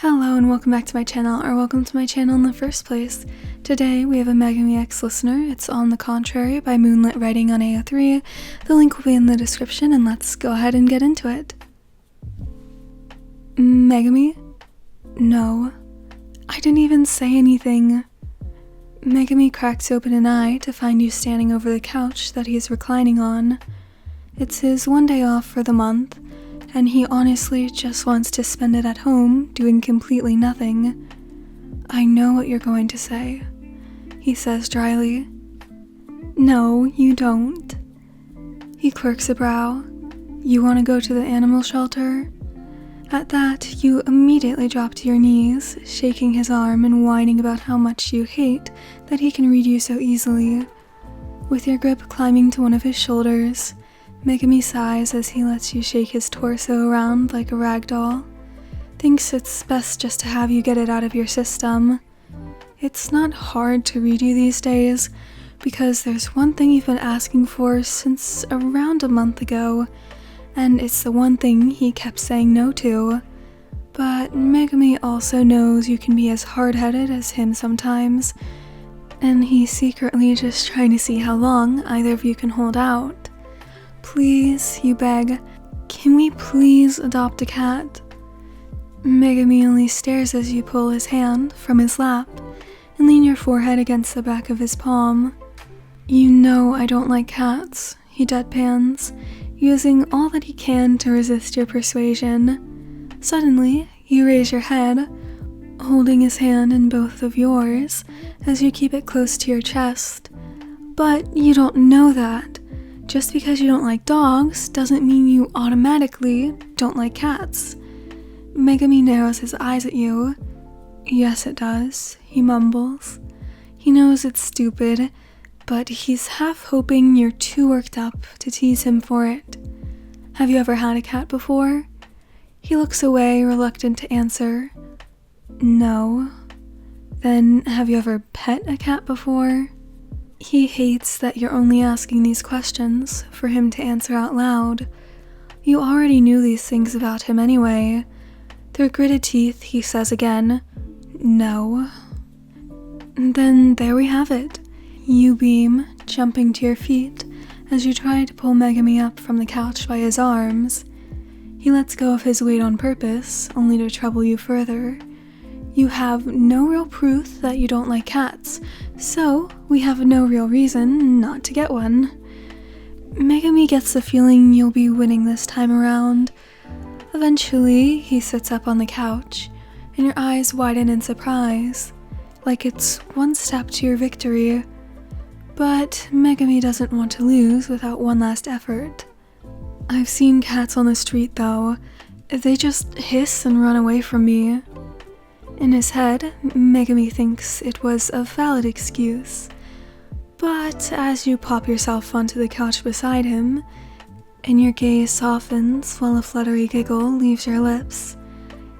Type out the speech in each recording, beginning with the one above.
Hello and welcome back to my channel, or welcome to my channel in the first place. Today we have a Megumi X listener. It's On the Contrary by Moonlit Writing on AO3. The link will be in the description, and let's go ahead and get into it. Megumi? No. I didn't even say anything. Megumi cracks open an eye to find you standing over the couch that he's reclining on. It's his one day off for the month, and he honestly just wants to spend it at home doing completely nothing. I know what you're going to say, he says dryly. No, you don't. He quirks a brow. You want to go to the animal shelter? At that, you immediately drop to your knees, shaking his arm and whining about how much you hate that he can read you so easily. With your grip climbing to one of his shoulders, Megumi sighs as he lets you shake his torso around like a rag doll. Thinks it's best just to have you get it out of your system. It's not hard to read you these days, because there's one thing you've been asking for since around a month ago, and it's the one thing he kept saying no to. But Megumi also knows you can be as hard-headed as him sometimes, and he's secretly just trying to see how long either of you can hold out. Please, you beg, can we please adopt a cat? Megumi only stares as you pull his hand from his lap and lean your forehead against the back of his palm. You know I don't like cats, he deadpans, using all that he can to resist your persuasion. Suddenly, you raise your head, holding his hand in both of yours as you keep it close to your chest. But you don't know that. Just because you don't like dogs doesn't mean you automatically don't like cats. Megumi narrows his eyes at you. Yes, it does, he mumbles. He knows it's stupid, but he's half hoping you're too worked up to tease him for it. Have you ever had a cat before? He looks away, reluctant to answer. No. Then have you ever pet a cat before? He hates that you're only asking these questions for him to answer out loud. You already knew these things about him anyway. Through gritted teeth, he says again, no. Then there we have it. You beam, jumping to your feet as you try to pull Megumi up from the couch by his arms. He lets go of his weight on purpose, only to trouble you further. You have no real proof that you don't like cats, so we have no real reason not to get one. Megumi gets the feeling you'll be winning this time around. Eventually, he sits up on the couch, and your eyes widen in surprise, like it's one step to your victory. But Megumi doesn't want to lose without one last effort. I've seen cats on the street though. They just hiss and run away from me. In his head, Megumi thinks it was a valid excuse, but as you pop yourself onto the couch beside him, and your gaze softens while a fluttery giggle leaves your lips,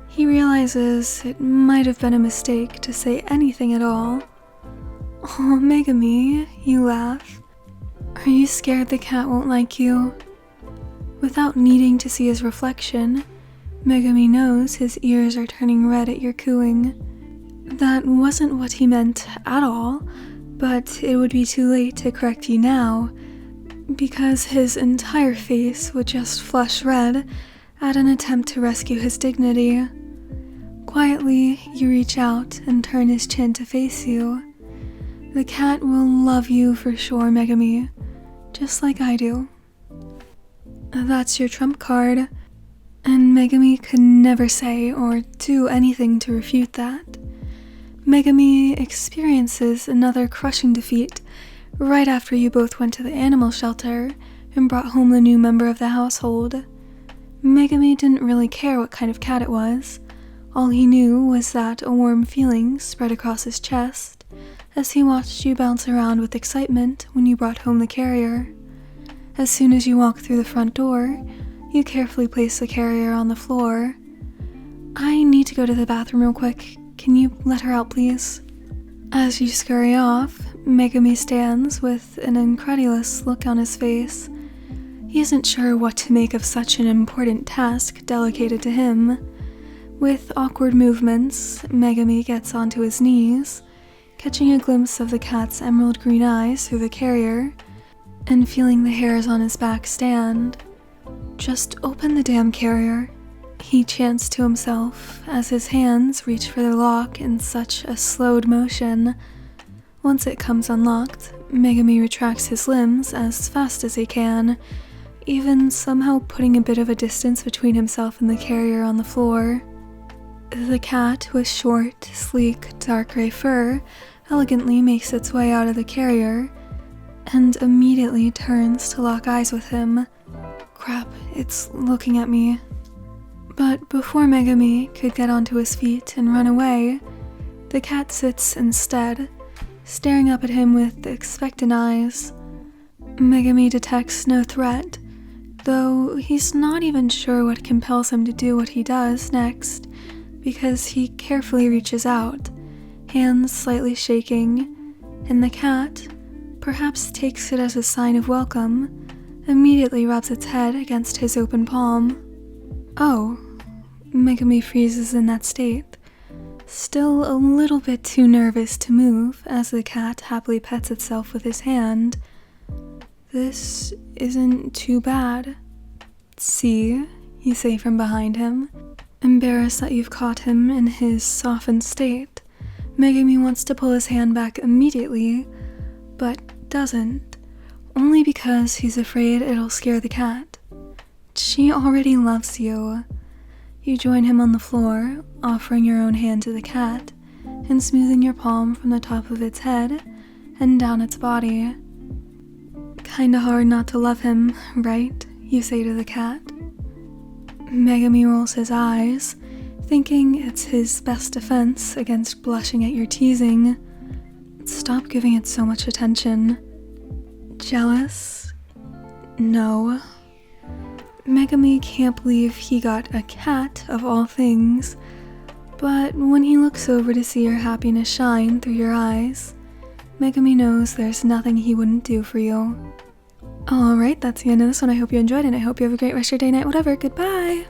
he realizes it might have been a mistake to say anything at all. Oh, Megumi, you laugh. Are you scared the cat won't like you? Without needing to see his reflection, Megumi knows his ears are turning red at your cooing. That wasn't what he meant at all, but it would be too late to correct you now, because his entire face would just flush red at an attempt to rescue his dignity. Quietly, you reach out and turn his chin to face you. The cat will love you for sure, Megumi, just like I do. That's your trump card. And Megumi could never say or do anything to refute that. Megumi experiences another crushing defeat right after you both went to the animal shelter and brought home the new member of the household. Megumi didn't really care what kind of cat it was. All he knew was that a warm feeling spread across his chest as he watched you bounce around with excitement when you brought home the carrier. As soon as you walked through the front door, you carefully place the carrier on the floor. I need to go to the bathroom real quick. Can you let her out, please? As you scurry off, Megumi stands with an incredulous look on his face. He isn't sure what to make of such an important task delegated to him. With awkward movements, Megumi gets onto his knees, catching a glimpse of the cat's emerald green eyes through the carrier, and feeling the hairs on his back stand. "Just open the damn carrier," he chants to himself as his hands reach for the lock in such a slowed motion. Once it comes unlocked, Megumi retracts his limbs as fast as he can, even somehow putting a bit of a distance between himself and the carrier on the floor. The cat, with short, sleek, dark gray fur, elegantly makes its way out of the carrier, and immediately turns to lock eyes with him. Crap, it's looking at me. But before Megumi could get onto his feet and run away, the cat sits instead, staring up at him with expectant eyes. Megumi detects no threat, though he's not even sure what compels him to do what he does next, because he carefully reaches out, hands slightly shaking, and the cat, perhaps takes it as a sign of welcome, immediately rubs its head against his open palm. Oh, Megumi freezes in that state, still a little bit too nervous to move as the cat happily pets itself with his hand. This isn't too bad. "See," you say from behind him, embarrassed that you've caught him in his softened state. Megumi wants to pull his hand back immediately, but doesn't, only because he's afraid it'll scare the cat. She already loves you. You join him on the floor, offering your own hand to the cat, and smoothing your palm from the top of its head and down its body. "Kinda hard not to love him, right?" you say to the cat. Megumi rolls his eyes, thinking it's his best defense against blushing at your teasing. Stop giving it so much attention. Jealous? No. Megumi can't believe he got a cat of all things, but when he looks over to see your happiness shine through your eyes, Megumi knows there's nothing he wouldn't do for you. Alright, that's the end of this one. I hope you enjoyed it, and I hope you have a great rest of your day, night, whatever. Goodbye!